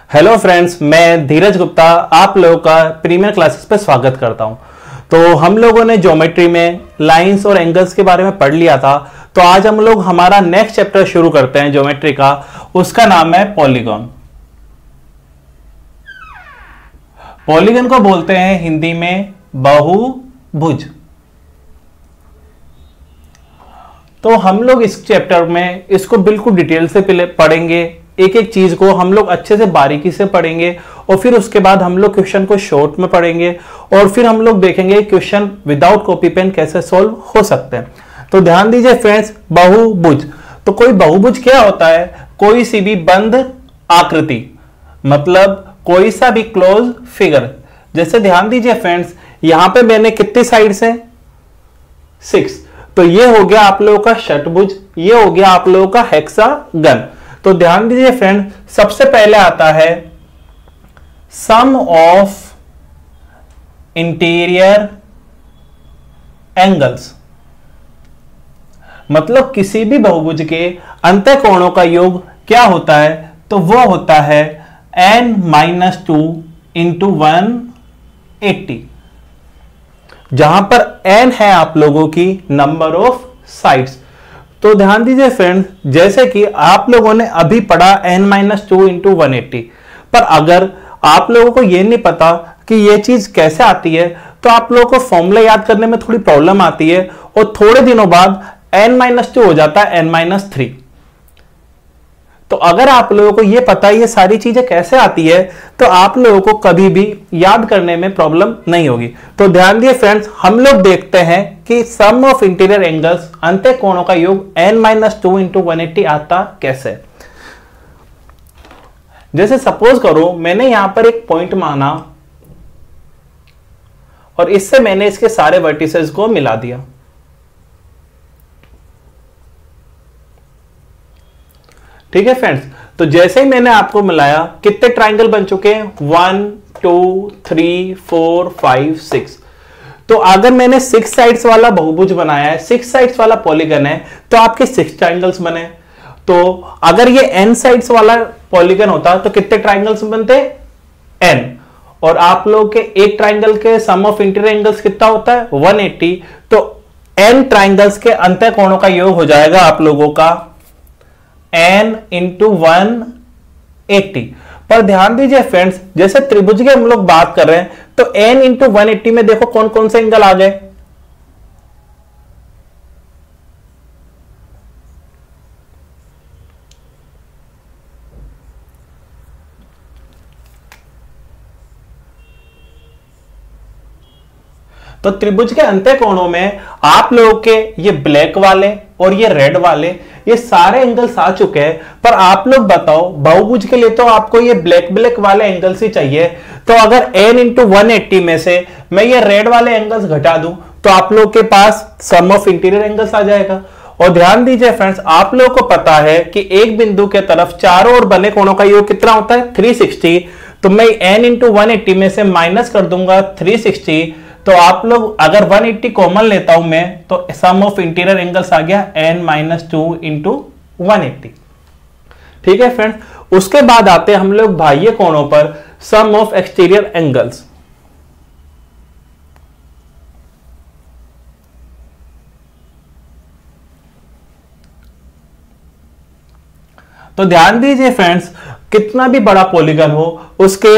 Hello friends, मैं धीरज गुप्ता आप लोगों का प्रीमियर क्लासेस पे स्वागत करता हूं। तो हम लोगों ने ज्योमेट्री में लाइंस और एंगल्स के बारे में पढ़ लिया था। तो आज हम लोग हमारा नेक्स्ट चैप्टर शुरू करते हैं ज्योमेट्री का। उसका नाम है पॉलीगॉन। पॉलीगॉन को बोलते हैं हिंदी में बहुभुज। तो हम लोग इस चैप्टर में इसको बिल्कुल डिटेल से पढ़ेंगे, एक एक चीज को हम लोग अच्छे से बारीकी से पढ़ेंगे और फिर उसके बाद हम लोग क्वेश्चन को शॉर्ट में पढ़ेंगे और फिर हम लोग देखेंगे क्वेश्चन विदाउट कॉपी पेन कैसे सॉल्व हो सकते हैं। तो ध्यान दीजिए फ्रेंड्स, बहुभुज। तो कोई बहुभुज क्या होता है? कोई सी भी बंद आकृति, मतलब कोई सा भी क्लोज फिगर। जैसे ध्यान दीजिए फ्रेंड्स, यहां पे मैंने कितनी साइड्स हैं? 6। तो ये हो गया आप लोगों का षटभुज, ये हो गया आप लोगों का हेक्सागन। तो ध्यान दीजिए फ्रेंड, सबसे पहले आता है सम ऑफ इंटीरियर एंगल्स, मतलब किसी भी बहुभुज के अंतःकोणों का योग क्या होता है? तो वो होता है n-2 × 180, जहां पर n है आप लोगों की नंबर ऑफ साइड्स। तो ध्यान दीजिए फ्रेंड, जैसे कि आप लोगों ने अभी पढ़ा n-2 × 180, पर अगर आप लोगों को यह नहीं पता कि यह चीज कैसे आती है तो आप लोगों को फॉर्मूला याद करने में थोड़ी प्रॉब्लम आती है और थोड़े दिनों बाद n-2 हो जाता है n-3। तो अगर आप लोगों को यह पता ये सारी चीजें कैसे आती है तो आप लोगों को कभी भी याद करने में प्रॉब्लम नहीं होगी। तो ध्यान दिए फ्रेंड्स, हम लोग देखते हैं कि सम ऑफ इंटीरियर एंगल्स अंतःकोणों का योग n-2 × 180 आता कैसे। जैसे सपोज करो मैंने यहां पर एक पॉइंट माना और इससे मैंने इसके सारे वर्टिसेस को मिला दिया। ठीक है फ्रेंड्स, तो जैसे ही मैंने आपको मिलाया कितने ट्राइंगल बन चुके हैं? 1 2 3 4 5 6। तो अगर मैंने 6 साइड्स वाला बहुभुज बनाया है, 6 साइड्स वाला पॉलीगन है, तो आपके 6 ट्राइंगल्स बने। तो अगर ये n साइड्स वाला पॉलीगन होता तो कितने ट्राइंगल्स बनते? n। और आप लोग के एक ट्राइंगल के सम ऑफ इंटीरियर एंगल्स कितना होता है? 180। तो n ट्राइंगल्स के अंतःकोणों का योग हो जाएगा आप लोगों का n × 180। पर ध्यान दीजिए फ्रेंड्स, जैसे त्रिभुज की हम लोग बात कर रहे हैं तो n × 180 में देखो कौन कौन से एंगल आ गए। तो त्रिभुज के अंतःकोणों में आप लोगों के ये ब्लैक वाले और ये रेड वाले, ये सारे एंगल्स आ चुके हैं। पर आप लोग बताओ, बहुभुज के लिए तो आपको ये ब्लैक वाले एंगल्स ही चाहिए। तो अगर n × 180 में से मैं ये रेड वाले एंगल्स घटा दूं तो आप लोग के पास सम ऑफ इंटीरियर एंगल्स आ जाएगा। और ध्यान दीजिए फ्रेंड्स, आप लोगों को पता है कि एक बिंदु के तरफ चारों ओर बने कोणों का योग कितना होता है? 360। तो मैं n × 180 में से माइनस कर दूंगा 360। तो आप लोग अगर 180 कॉमन लेता हूं मैं, तो सम ऑफ इंटीरियर एंगल्स आ गया n-2 × 180। ठीक है फ्रेंड्स, उसके बाद आते हैं हम लोग बाह्य कोणों पर, सम ऑफ एक्सटीरियर एंगल्स। तो ध्यान दीजिए फ्रेंड्स, कितना भी बड़ा पॉलीगन हो उसके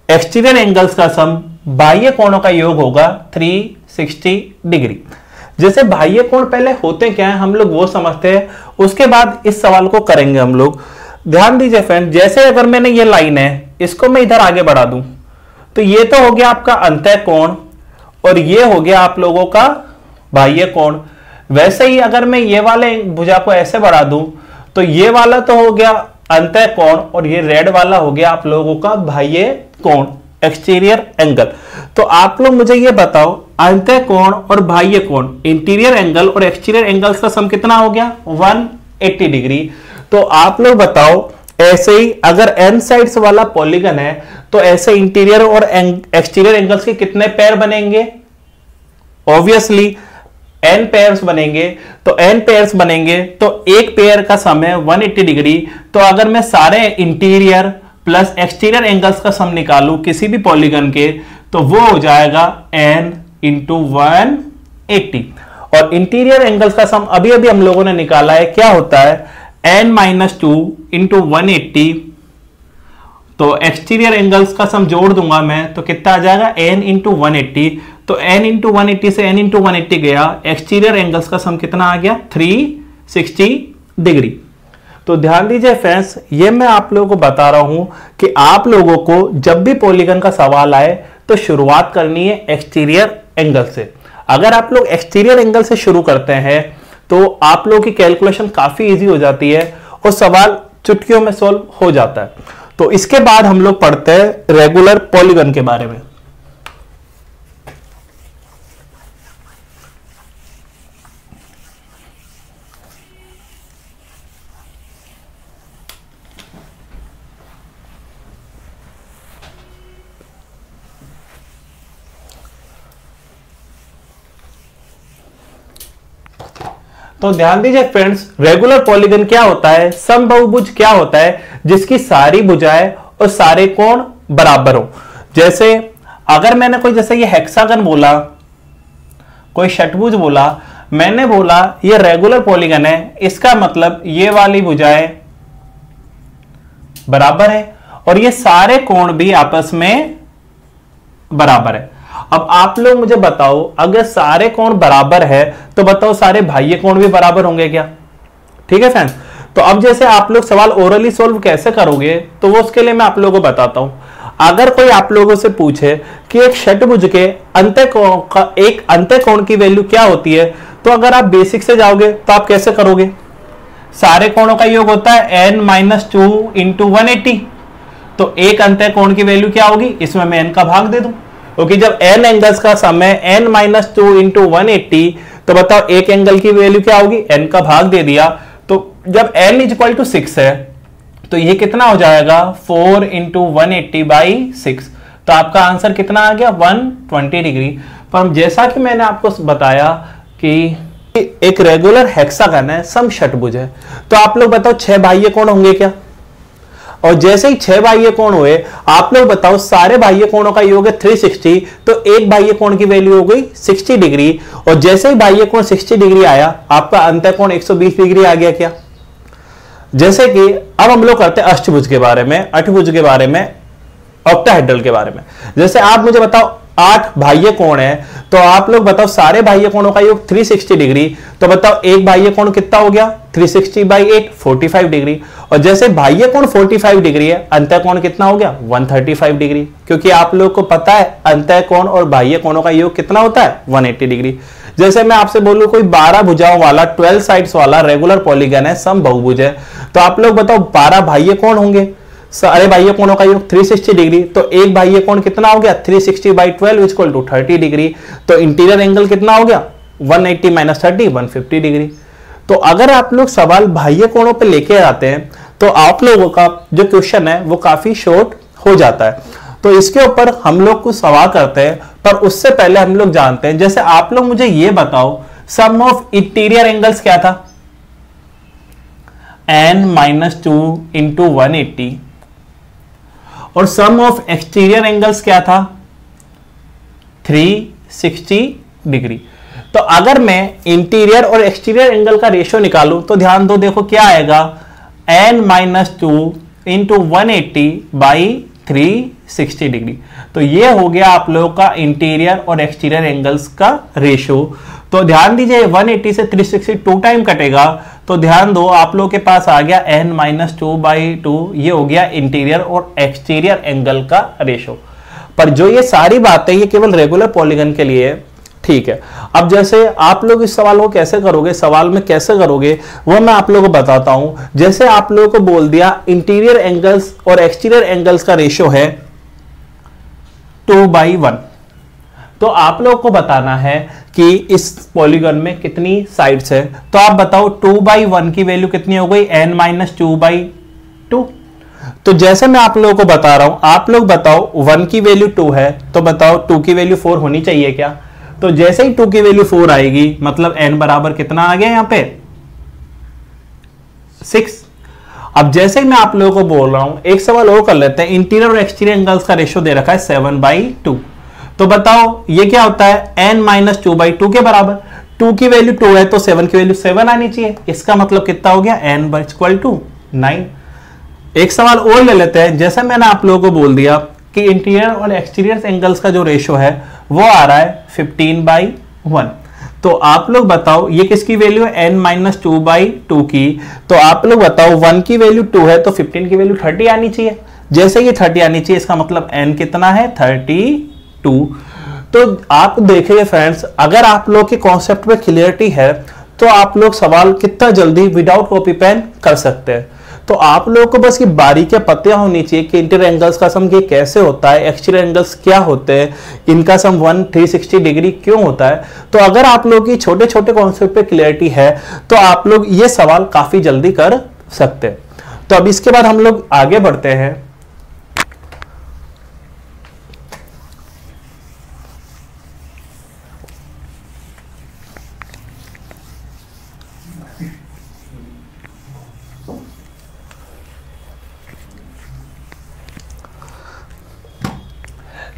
एक्सटीरियर एंगल्स का सम बाह्य कोणों का योग होगा 360 डिग्री। जैसे बाह्य कोण पहले होते क्या है हम लोग वो समझते हैं, उसके बाद इस सवाल को करेंगे हम लोग। ध्यान दीजिए फ्रेंड, जैसे अगर मैंने ये लाइन है, इसको मैं इधर आगे बढ़ा दूं तो ये तो हो गया आपका अंतःकोण और ये हो गया आप लोगों का बाह्य कोण। वैसे ही अगर मैं ये वाले भुजा को ऐसे बढ़ा दूं तो ये वाला तो हो गया अंतःकोण और ये रेड वाला हो गया आप लोगों का बाह्य कोण, एक्सटीरियर एंगल। तो आप लोग मुझे ये बताओ, अंतःकोण और बाह्य कोण, इंटीरियर एंगल और एक्सटीरियर एंगल्स का सम कितना हो गया? 180 डिग्री। तो आप लोग बताओ, ऐसे ही अगर n साइड्स वाला पॉलीगन है तो ऐसे इंटीरियर और एक्सटीरियर एंगल्स के कितने पेयर बनेंगे? ऑब्वियसली n पेयर्स बनेंगे। तो n पेयर्स बनेंगे तो एक पेयर का सम है 180 डिग्री। तो अगर मैं सारे इंटीरियर प्लस एक्सटीरियर एंगल्स का सम निकालूं किसी भी पॉलीगन के, तो वो हो जाएगा n इंटू 180। और इंटीरियर एंगल्स का सम अभी अभी हम लोगों ने निकाला है, क्या होता है n माइनस 2 इंटू 180। तो एक्सटीरियर एंगल्स का सम जोड़ दूंगा मैं तो कितना आ जाएगा n इंटू 180। तो n इंटू 180 से n इंटू 180 गया, एक्सटीरियर एंगल्स का सम कितना आ गया 360 डिग्री। तो ध्यान दीजिए फ्रेंड्स, ये मैं आप लोगों को बता रहा हूं कि आप लोगों को जब भी पॉलीगन का सवाल आए तो शुरुआत करनी है एक्सटीरियर एंगल से। अगर आप लोग एक्सटीरियर एंगल से शुरू करते हैं तो आप लोगों की कैलकुलेशन काफी इजी हो जाती है और सवाल चुटकियों में सॉल्व हो जाता है। तो इसके बाद हम लोग पढ़ते हैं रेगुलर पॉलीगन के बारे में। तो ध्यान दीजिए फ्रेंड्स, रेगुलर पॉलीगन क्या होता है, समबाहुभुज क्या होता है जिसकी सारी भुजाएं और सारे कोण बराबर हो। जैसे अगर मैंने कोई, जैसे ये हेक्सागन बोला, कोई षटभुज बोला, मैंने बोला ये रेगुलर पॉलीगन है, इसका मतलब ये वाली भुजाएं बराबर है और ये सारे कोण भी आपस में बराबर है। अब आप लोग मुझे बताओ, अगर सारे कोण बराबर है तो बताओ सारे बाह्य कोण भी बराबर होंगे क्या? ठीक है फ्रेंड्स। तो अब जैसे आप लोग सवाल ओरली सॉल्व कैसे करोगे, तो वो उसके लिए मैं आप लोगों को बताता हूं। अगर कोई आप लोगों से पूछे कि एक षटभुज के अंतःकोण का एक अंतःकोण की वैल्यू क्या होती है, तो अगर आप बेसिक से जाओगे तो आप कैसे करोगे? सारे कोणों का योग होता है n माइनस 2 इंटू 180। तो एक अंतःकोण की वैल्यू क्या होगी, इसमें मैं n का भाग दे दूं, क्योंकि जब n एंगल्स का सम है n माइनस 2 इंटू 180, तो बताओ एक एंगल की वैल्यू क्या होगी, n का भाग दे दिया। तो जब n इज इक्वल टू 6 है तो ये कितना हो जाएगा 4 इंटू 180 बाई 6। तो आपका आंसर कितना आ गया 120 डिग्री। पर जैसा कि मैंने आपको बताया कि एक रेगुलर हेक्सागन है, सम षटभुज है, तो आप लोग बताओ 6 बाह्य कोण होंगे क्या? और जैसे ही 6 बाह्य कोण हुए, आप लोग बताओ सारे बाह्य कोणों का योग है 360, तो एक बाह्य कोण की वैल्यू हो गई 60 डिग्री। और जैसे ही बाह्य कोण 60 डिग्री आया, आपका अंतःकोण 120 डिग्री आ गया क्या? जैसे कि अब हम लोग करते हैं अष्टभुज के बारे में, अठभुज के बारे में, ऑक्टाहेड्रल के बारे में। जैसे आप मुझे बताओ 8 बाह्य कोण है, तो आप लोग बताओ सारे बाह्य कोणों का योग 360 डिग्री, तो बताओ एक बाह्य कोण कितना हो गया 360 बाई 8 45 डिग्री। और जैसे बाह्य कोण 45 डिग्री है, अंतःकोण कितना हो गया 135 डिग्री, क्योंकि आप लोग को पता है अंतःकोण और बाह्य कोणों का योग कितना होता है 180 डिग्री। जैसे मैं आपसे बोलूं कोई 12 भुजाओं वाला 12 साइड्स वाला रेगुलर पॉलीगन है, समबाहुभुज है, तो आप लोग बताओ 12 बाह्य कोण होंगे, सारे बाह्य कोणों का योग 360 डिग्री, तो एक बाह्य कोण कितना हो गया 360 बाई 12 इक्वल टू 30 डिग्री। तो इंटीरियर एंगल कितना हो गया 180 माइनस 30 150 डिग्री। तो अगर आप लोग सवाल बाह्य कोणों पे लेके आते हैं तो आप लोगों का जो क्वेश्चन है वो काफी शॉर्ट हो जाता है। तो इसके ऊपर हम लोग कुछ सवाल करते हैं, पर उससे पहले हम लोग जानते हैं, जैसे आप लोग मुझे ये बताओ सम ऑफ इंटीरियर एंगल्स क्या था, n माइनस 2 इंटू 180, और सम ऑफ एक्सटीरियर एंगल्स क्या था 360 डिग्री। तो अगर मैं इंटीरियर और एक्सटीरियर एंगल का रेशियो निकालूं तो ध्यान दो, देखो क्या आएगा n minus 2 into 180 by 360 degree. तो ये हो गया आप लोगों का इंटीरियर और एक्सटीरियर एंगल्स का रेशियो। तो ध्यान दीजिए 180 से 360 2 टाइम कटेगा, तो ध्यान दो आप लोगों के पास आ गया n माइनस 2 बाई 2, ये हो गया इंटीरियर और एक्सटीरियर एंगल का रेशियो। पर जो ये सारी बातें ये केवल रेगुलर पॉलीगन के लिए, ठीक है। अब जैसे आप लोग इस सवाल को कैसे करोगे, सवाल में कैसे करोगे वो मैं आप लोगों को बताता हूं। जैसे आप लोगों को बोल दिया इंटीरियर एंगल्स और एक्सटीरियर एंगल्स का रेशियो है 2/1, तो आप लोग को बताना है कि इस पॉलीगन में कितनी साइड्स है। तो आप बताओ 2/1 की वैल्यू कितनी हो गई n माइनस 2/2। तो जैसे मैं आप लोगों को बता रहा हूं, आप लोग बताओ 1 की वैल्यू 2 है, तो बताओ 2 की वैल्यू 4 होनी चाहिए क्या? तो जैसे ही 2 की वैल्यू 4 आएगी, मतलब n बराबर कितना आ गया यहां पे 6। अब जैसे मैं आप लोगों को बोल रहा हूं, एक सवाल और कर लेते हैं। इंटीरियर और एक्सटीरियर एंगल्स का रेशियो दे रखा है 7/2। तो बताओ ये क्या होता है, n - 2/2 के बराबर। 2 की वैल्यू 2 है तो 7 की वैल्यू 7 आनी चाहिए। इसका मतलब कितना हो गया, n = 9। एक सवाल और ले लेते हैं। जैसा मैंने आप लोगों को बोल दिया कि इंटीरियर और एक्सटीरियर एंगल्स का जो रेशियो है वो आ रहा है 15/1। तो आप लोग बताओ ये किसकी वैल्यू है, n - 2/2 की। तो आप लोग बताओ 1 की वैल्यू 2 है तो 15 की वैल्यू 30 आनी चाहिए। जैसे ये 30 आनी चाहिए, इसका मतलब n कितना है, 32। तो आप देखिए फ्रेंड्स, अगर आप लोग के कॉन्सेप्ट में क्लियरिटी है तो आप लोग सवाल कितना जल्दी विदाउट कॉपी पेन कर सकते हैं। तो आप लोगों को बस ये बारीकियां पता होनी चाहिए कि इंटीरियर एंगल्स का सम ये कैसे होता है, एक्सटीरियर एंगल्स क्या होते हैं, इनका सम 360 डिग्री क्यों होता है। तो अगर आप लोग की छोटे छोटे कॉन्सेप्ट पे क्लियरिटी है तो आप लोग ये सवाल काफी जल्दी कर सकते हैं। तो अब इसके बाद हम लोग आगे बढ़ते हैं।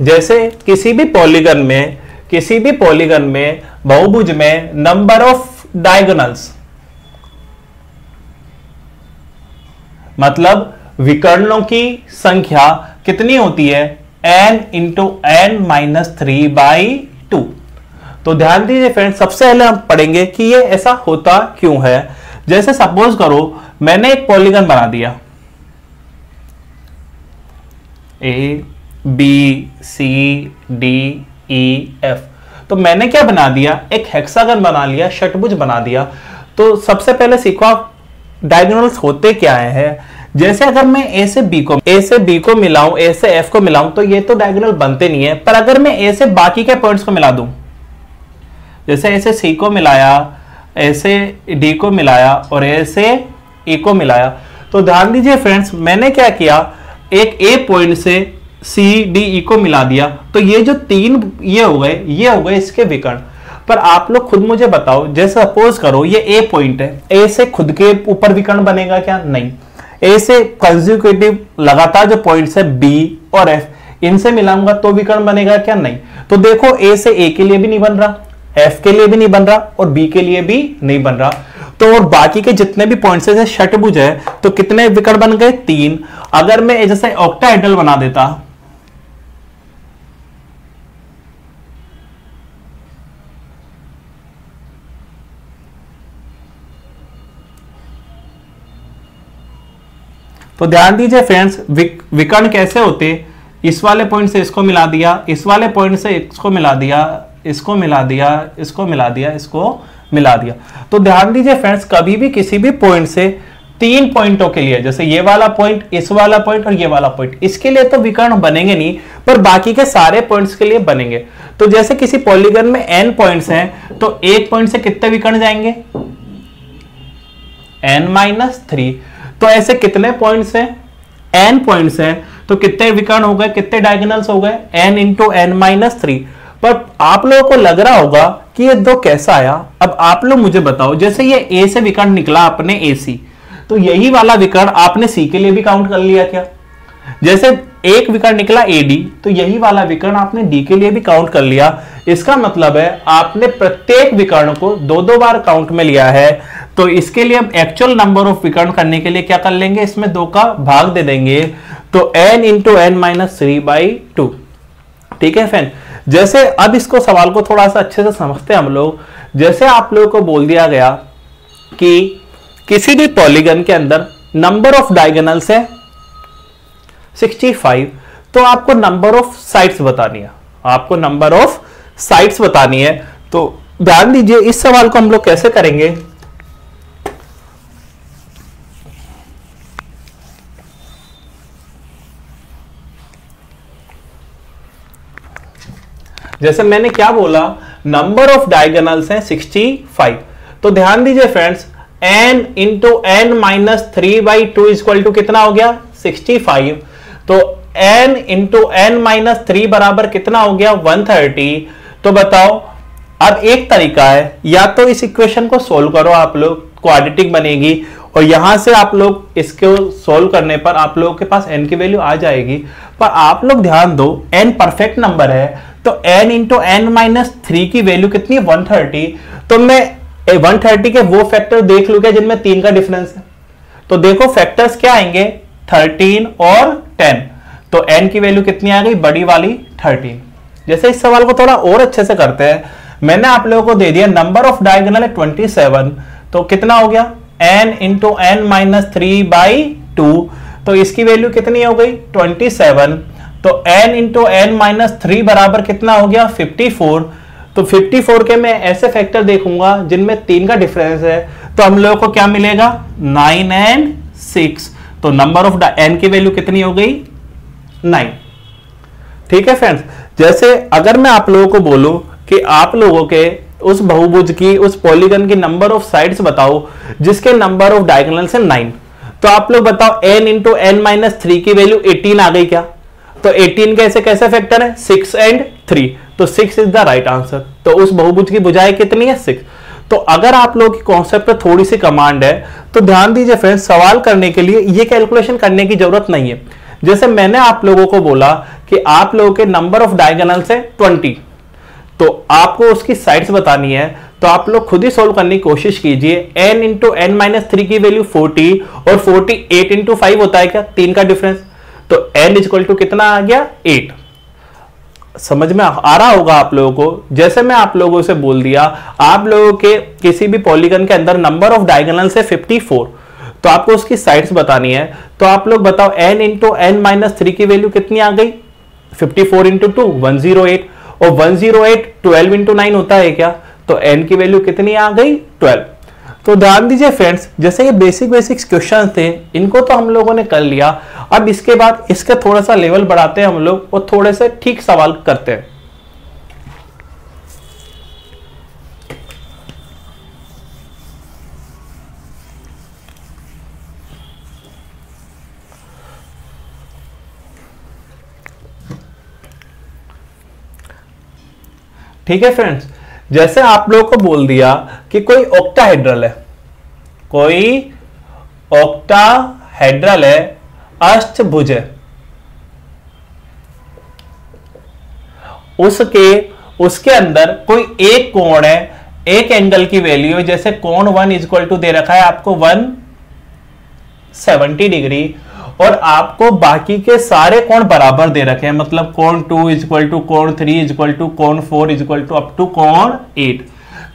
जैसे किसी भी पॉलीगन में बहुभुज में नंबर ऑफ डायगोनल्स, मतलब विकर्णों की संख्या कितनी होती है, n × n - 3/2। तो ध्यान दीजिए फ्रेंड्स, सबसे पहले हम पढ़ेंगे कि ये ऐसा होता क्यों है। जैसे सपोज करो मैंने एक पॉलीगन बना दिया, ABCDEF। तो मैंने क्या बना दिया, एक हेक्सागन बना लिया, षटभुज बना दिया। तो सबसे पहले सीखो आप डायगोनल्स होते क्या है। जैसे अगर मैं A से B को मिलाऊं, A से F को मिलाऊं, तो ये तो डायगोनल बनते नहीं है। पर अगर मैं A से बाकी के पॉइंट्स को मिला दूं, जैसे A से C को मिलाया, A से D को मिलाया और A से E को मिलाया, तो ध्यान दीजिए फ्रेंड्स, मैंने क्या किया, एक A पॉइंट से CDE को मिला दिया। तो ये जो तीन ये हो गए इसके विकर्ण। पर आप लोग खुद मुझे बताओ, जैसे सपोज करो ये A पॉइंट है, A से खुद के ऊपर विकर्ण बनेगा क्या, नहीं। A से कंसेक्यूटिव लगातार जो पॉइंट्स है B और F, इनसे मिलाऊंगा तो विकर्ण बनेगा क्या, नहीं। तो देखो A से A के लिए भी नहीं बन रहा, F के लिए भी नहीं बन रहा और B के लिए भी नहीं बन रहा। तो और बाकी के जितने भी पॉइंट्स है षटभुज है, तो कितने विकर्ण बन गए, 3। अगर मैं जैसे ऑक्टाहेड्रल बना देता, तो ध्यान दीजिए फ्रेंड्स, विकर्ण कैसे होते, इस वाले पॉइंट से इसको मिला दिया, इस वाले पॉइंट से इसको मिला दिया, इसको मिला दिया, इसको मिला दिया, इसको मिला दिया। तो ध्यान दीजिए फ्रेंड्स, कभी भी किसी भी पॉइंट से 3 पॉइंटों के लिए, जैसे ये वाला पॉइंट, इस वाला पॉइंट और ये वाला पॉइंट, इसके लिए तो विकर्ण बनेंगे नहीं, पर बाकी के सारे पॉइंट्स के लिए बनेंगे। तो जैसे किसी पॉलीगन में n पॉइंट्स हैं, तो एक पॉइंट से कितने विकर्ण जाएंगे, n - 3। तो ऐसे कितने पॉइंट्स हैं, n पॉइंट्स हैं, तो कितने विकर्ण हो गए, कितने डायगोनल्स हो गए, n × n - 3। पर आप लोगों को लग रहा होगा कि ये दो कैसा आया। अब आप लोग मुझे बताओ, जैसे ये A से विकर्ण निकला आपने AC, तो यही वाला विकर्ण आपने C के लिए भी काउंट कर लिया क्या। जैसे एक विकर्ण निकला AD, तो यही वाला विकर्ण आपने D के लिए भी काउंट कर लिया। इसका मतलब है आपने प्रत्येक विकर्ण को 2-2 बार काउंट में लिया है। तो इसके लिए हम एक्चुअल नंबर ऑफ विकर्ण करने के लिए क्या कर लेंगे, इसमें 2 का भाग दे देंगे, तो n × n - 3/2। ठीक है फ्रेंड। जैसे अब इसको सवाल को थोड़ा सा अच्छे से समझते हैं हम लोग। जैसे आप लोगों को बोल दिया गया कि किसी भी पॉलीगन के अंदर नंबर ऑफ डायगोनल्स है 65, तो आपको नंबर ऑफ साइड्स बतानी है, आपको नंबर ऑफ साइड्स बतानी है। तो ध्यान दीजिए, इस सवाल को हम लोग कैसे करेंगे। जैसे मैंने क्या बोला, नंबर ऑफ डायगोनल्स हैं 65। तो ध्यान दीजिए फ्रेंड्स, n × n - 3/2 = कितना हो गया, 65। तो n × n - 3 बराबर कितना हो गया, 130। तो बताओ, अब एक तरीका है, या तो इस इक्वेशन को सोल्व करो आप लोग, क्वाड्रेटिक बनेगी, और यहां से आप लोग इसको सॉल्व करने पर आप लोगों के पास n की वैल्यू आ जाएगी। पर आप लोग ध्यान दो, n परफेक्ट नंबर है तो n इंटू n माइनस 3 की वैल्यू कितनी है 130। तो मैं 130 के वो फैक्टर देख लूंगा जिनमें 3 का डिफरेंस है। तो देखो फैक्टर्स क्या आएंगे 13 और 10। तो n की वैल्यू कितनी आ गई बड़ी वाली 13। जैसे इस सवाल को थोड़ा और अच्छे से करते हैं, मैंने आप लोगों को दे दिया नंबर ऑफ डायगोनल है 27। तो कितना हो गया n into n minus 3 by 2। तो इसकी वैल्यू कितनी हो गई 27। तो n इंटू n माइनस 3 बराबर कितना हो गया 54। तो 54 के मैं ऐसे फैक्टर देखूंगा जिनमें 3 का डिफरेंस है। तो हम लोगों को क्या मिलेगा 9 एंड 6। तो नंबर ऑफ n की वैल्यू कितनी हो गई 9। ठीक है फ्रेंड्स, जैसे अगर मैं आप लोगों को बोलूं कि आप लोगों के उस बहुभुज की उस पॉलीगन की नंबर ऑफ साइड्स बताओ जिसके नंबर ऑफ डायगोनल्स है 9। तो आप लोग बताओ n इंटू n माइनस 3 की वैल्यू 18 आ गई क्या? तो 18 कैसे कैसे फैक्टर है 6 एंड 3। तो 6 इज द राइट आंसर। तो उस बहुभुज की भुजाएं कितनी है 6। तो अगर आप लोगों की कॉन्सेप्ट पे थोड़ी सी कमांड है तो ध्यान दीजिए फ्रेंड्स, सवाल करने के लिए ये कैलकुलेशन करने की जरूरत नहीं है। जैसे मैंने आप लोगों को बोला कि आप लोगों के नंबर ऑफ डायगोनल्स है 20, तो आपको उसकी साइड्स बतानी है। तो आप लोग खुद ही सोल्व करने की कोशिश कीजिए। n इंटू n माइनस 3 की वैल्यू 40 और 40 8 इंटू 5 होता है क्या 3 का डिफरेंस। तो n इक्वल टू कितना आ गया 8। समझ में आ रहा होगा आप लोगों को। जैसे मैं आप लोगों से बोल दिया आप लोगों के किसी भी पॉलीगन के अंदर नंबर ऑफ डायगोनल्स है 54, तो आपको उसकी साइड्स बतानी है। तो आप लोग बताओ n इंटू n माइनस 3 की वैल्यू कितनी आ गई 54 इंटू 2 108 और 108 12 इंटू 9 होता है क्या? तो n की वैल्यू कितनी आ गई 12। तो ध्यान दीजिए फ्रेंड्स, जैसे ये बेसिक क्वेश्चन थे इनको तो हम लोगों ने कर लिया। अब इसके बाद इसका थोड़ा सा लेवल बढ़ाते हैं हम लोग और थोड़े से ठीक सवाल करते हैं। ठीक है फ्रेंड्स, जैसे आप लोगों को बोल दिया कि कोई ऑक्टाहेड्रल है, कोई ऑक्टाहेड्रल है, अष्टभुज है, उसके अंदर कोई एक कोण है, एक एंगल की वैल्यू है। जैसे कोण 1 इक्वल टू दे रखा है आपको 170 डिग्री और आपको बाकी के सारे कोण बराबर दे रखे हैं, मतलब कोण 2 इक्वल टू कोण 3 इक्वल टू कोण 4 इक्वल टू अप टू कोण 8।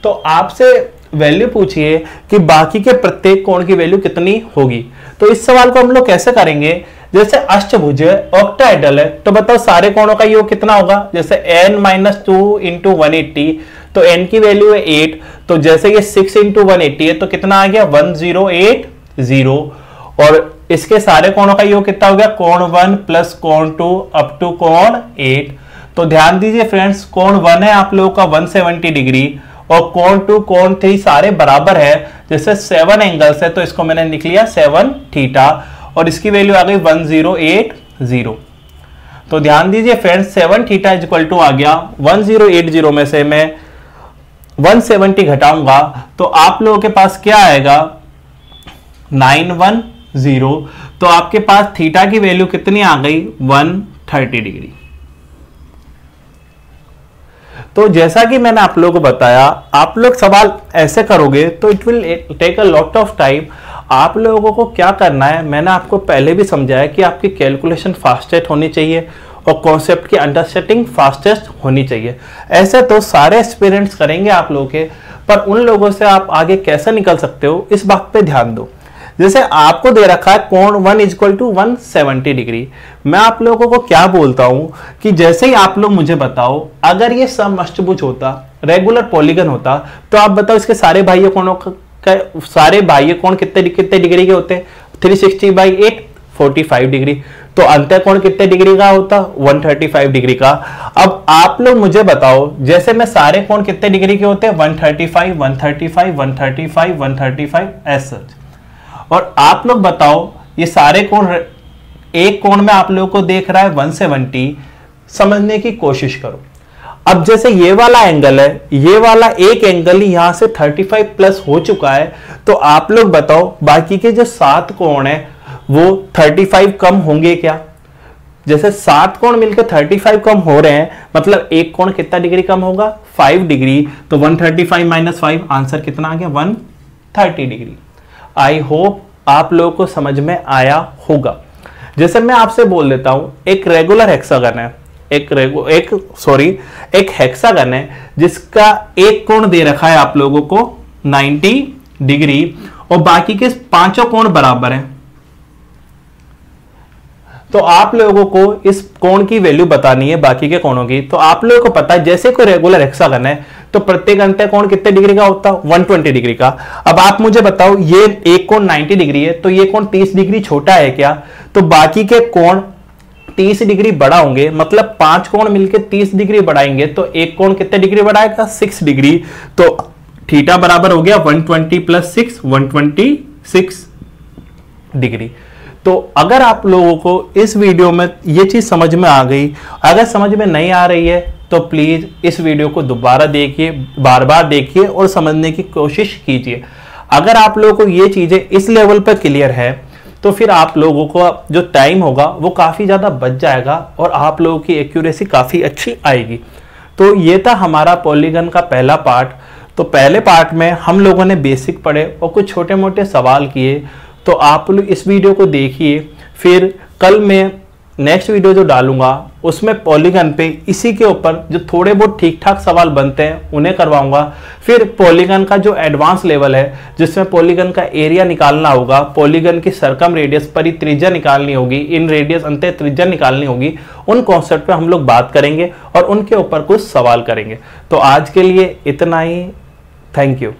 तो आपसे वैल्यू पूछिए कि बाकी के प्रत्येक कोण की वैल्यू कितनी होगी। तो इस सवाल को हम लोग कैसे करेंगे, जैसे अष्टभुज है, ऑक्टाहेड्रल है, तो बताओ सारे कोणों का योग कितना होगा। जैसे n माइनस 2 इंटू 180, तो n की वैल्यू है 8। तो जैसे ये 6 इंटू 180 है तो कितना आ गया 1080 और इसके सारे कोणों का योग कितना हो गया कोण 1 प्लस कोण 2 अप टू कोण 8। तो ध्यान दीजिए फ्रेंड्स, कोण 1 है आप लोगों का 170 डिग्री और कोण 2 कोण 3 सारे बराबर है। जैसे 7 एंगल्स है तो इसको मैंने लिख लिया 7 थीटा और इसकी वैल्यू आ गई 1080। तो ध्यान दीजिए फ्रेंड्स, 7 थीटा इक्वल टू आ गया 1080 में से मैं 170 घटाऊंगा तो आप लोगों के पास क्या आएगा 910। तो आपके पास थीटा की वैल्यू कितनी आ गई 130 डिग्री। तो जैसा कि मैंने आप लोगों को बताया, आप लोग सवाल ऐसे करोगे तो it will take a lot of time. आप लोगों को क्या करना है, मैंने आपको पहले भी समझाया कि आपकी कैलकुलेशन फास्टेस्ट होनी चाहिए और कॉन्सेप्ट की अंडरस्टैंडिंग फास्टेस्ट होनी चाहिए। ऐसे तो सारे एक्सपीरियंस करेंगे आप लोगों के, पर उन लोगों से आप आगे कैसे निकल सकते हो इस बात पे ध्यान दो। जैसे आपको दे रखा है कोण 1 इक्वल टू 170 डिग्री, मैं आप लोगों को क्या बोलता हूं कि जैसे ही आप लोग मुझे बताओ अगर ये समअष्टभुज होता, रेगुलर पॉलीगन होता, तो आप बताओ इसके सारे बाह्य कोणों का सारे बाह्य कोण कितने कितने डिग्री के होते 360/8 45 डिग्री। तो अंतः कोण कितने डिग्री का होता 135 डिग्री का। अब आप लोग मुझे बताओ जैसे मैं सारे कोण कितने डिग्री के होते हैं 135 135 135 135 ऐसा। और आप लोग बताओ ये सारे कोण, एक कोण में आप लोगों को देख रहा है 170, समझने की कोशिश करो। अब जैसे ये वाला एंगल है, ये वाला एक एंगल ही यहां से 35 प्लस हो चुका है, तो आप लोग बताओ बाकी के जो 7 कोण है वो 35 कम होंगे क्या? जैसे 7 कोण मिलकर 35 कम हो रहे हैं, मतलब एक कोण कितना डिग्री कम होगा? 5 डिग्री। तो 135 माइनस 5, आंसर कितना आ गया? 130 डिग्री। आई होप आप लोगों को समझ में आया होगा। जैसे मैं आपसे बोल देता हूं, एक रेगुलर हेक्सागन है, एक हेक्सागन है जिसका एक कोण दे रखा है आप लोगों को 90 डिग्री और बाकी के 5 कोण बराबर हैं। तो आप लोगों को इस कोण की वैल्यू बतानी है बाकी के कोणों की। तो आप लोगों को पता है जैसे कोई रेगुलर हेक्सागन है तो प्रत्येक अंत्य कोण कितने डिग्री का होता है? 120 डिग्री का। अब आप मुझे बताओ, ये एक कोण 90 डिग्री है तो ये कोण 30 डिग्री छोटा है क्या? तो बाकी के कोण 30 डिग्री बड़ा होंगे, मतलब 5 कोण मिलकर 30 डिग्री बढ़ाएंगे तो एक कोण कितने डिग्री बढ़ाएगा? 6 डिग्री। तो थीटा बराबर हो गया 120 प्लस 6, 126 डिग्री। तो अगर आप लोगों को इस वीडियो में ये चीज समझ में आ गई, अगर समझ में नहीं आ रही है तो प्लीज इस वीडियो को दोबारा देखिए, बार बार देखिए और समझने की कोशिश कीजिए। अगर आप लोगों को ये चीजें इस लेवल पर क्लियर है तो फिर आप लोगों को जो टाइम होगा वो काफी ज्यादा बच जाएगा और आप लोगों की एक्यूरेसी काफी अच्छी आएगी। तो ये था हमारा पॉलीगन का पहला पार्ट। तो पहले पार्ट में हम लोगों ने बेसिक पढ़े और कुछ छोटे मोटे सवाल किए। तो आप लोग इस वीडियो को देखिए, फिर कल मैं नेक्स्ट वीडियो जो डालूंगा उसमें पॉलीगन पे इसी के ऊपर जो थोड़े बहुत ठीक ठाक सवाल बनते हैं उन्हें करवाऊंगा। फिर पॉलीगन का जो एडवांस लेवल है जिसमें पॉलीगन का एरिया निकालना होगा, पॉलीगन की सर्कम रेडियस परित्रिज्या निकालनी होगी, इन रेडियस अंत्य त्रिज्या निकालनी होगी, उन कॉन्सेप्ट पे हम लोग बात करेंगे और उनके ऊपर कुछ सवाल करेंगे। तो आज के लिए इतना ही। Thank you.